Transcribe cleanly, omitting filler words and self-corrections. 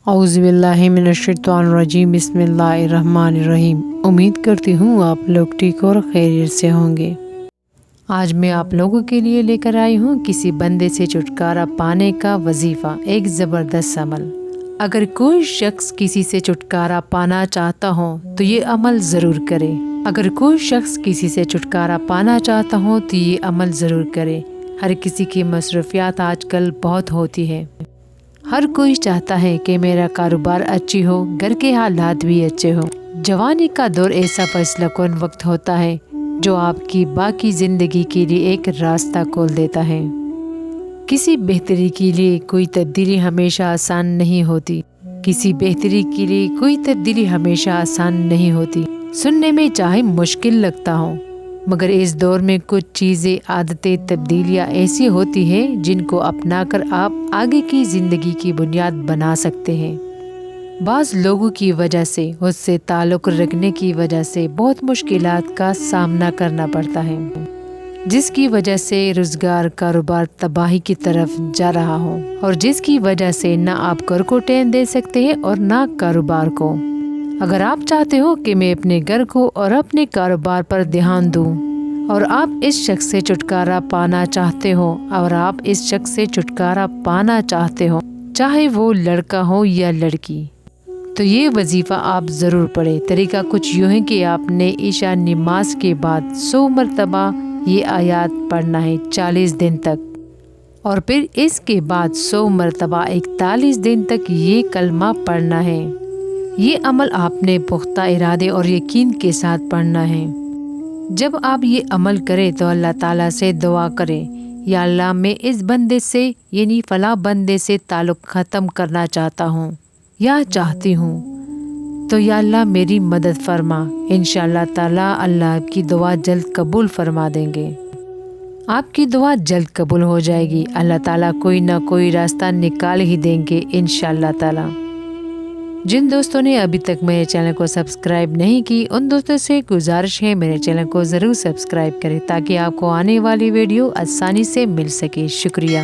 औज़ु बिल्लाहि मिनश्शैतानिर्रजीम बिस्मिल्लाहिर्रहमानिर्रहीम। उम्मीद करती हूँ आप लोग ठीक और खैरियत से होंगे। आज मैं आप लोगों के लिए लेकर आई हूँ किसी बंदे से छुटकारा पाने का वजीफ़ा, एक ज़बरदस्त अमल। अगर कोई शख्स किसी से छुटकारा पाना चाहता हो तो ये अमल ज़रूर करे। अगर कोई शख्स किसी से छुटकारा पाना चाहता हो तो ये अमल ज़रूर करे। हर किसी की मसरूफियात आजकल बहुत होती है। हर कोई चाहता है कि मेरा कारोबार अच्छी हो, घर के हालात भी अच्छे हो। जवानी का दौर ऐसा फैसला कौन वक्त होता है जो आपकी बाकी ज़िंदगी के लिए एक रास्ता खोल देता है। किसी बेहतरी के लिए कोई तब्दीली हमेशा आसान नहीं होती। किसी बेहतरी के लिए कोई तब्दीली हमेशा आसान नहीं होती। सुनने में चाहे मुश्किल लगता हो, मगर इस दौर में कुछ चीज़ें, आदतें, तब्दीलियाँ ऐसी होती हैं जिनको अपनाकर आप आगे की ज़िंदगी की बुनियाद बना सकते हैं। बाज़ लोगों की वजह से, उससे ताल्लुक़ रखने की वजह से बहुत मुश्किलात का सामना करना पड़ता है, जिसकी वजह से रोज़गार, कारोबार तबाही की तरफ जा रहा हो, और जिसकी वजह से ना आप घर को टैम दे सकते हैं और ना कारोबार को। अगर आप चाहते हो कि मैं अपने घर को और अपने कारोबार पर ध्यान दूं, और आप इस शख्स से छुटकारा पाना चाहते हो, और आप इस शख्स से छुटकारा पाना चाहते हो, चाहे वो लड़का हो या लड़की, तो ये वजीफ़ा आप ज़रूर पढ़ें। तरीका कुछ यूँ है कि आपने ईशा नमाज के बाद 100 मरतबा ये आयत पढ़ना है 40 दिन तक, और फिर इसके बाद 100 मरतबा 41 दिन तक ये कलमा पढ़ना है। ये अमल आपने पुख्ता इरादे और यकीन के साथ पढ़ना है। जब आप ये अमल करें तो अल्लाह ताला से दुआ करें, या अल्लाह मैं इस बंदे से यानी फ़ला बंदे से ताल्लुक़ ख़त्म करना चाहता हूँ या चाहती हूँ, तो या अल्लाह मेरी मदद फरमा। इंशाअल्लाह ताला अल्लाह की दुआ जल्द कबूल फरमा देंगे। आपकी दुआ जल्द कबूल हो जाएगी। अल्लाह ताला कोई ना कोई रास्ता निकाल ही देंगे इंशाअल्लाह ताला। जिन दोस्तों ने अभी तक मेरे चैनल को सब्सक्राइब नहीं की, उन दोस्तों से गुजारिश है मेरे चैनल को ज़रूर सब्सक्राइब करें ताकि आपको आने वाली वीडियो आसानी से मिल सके। शुक्रिया।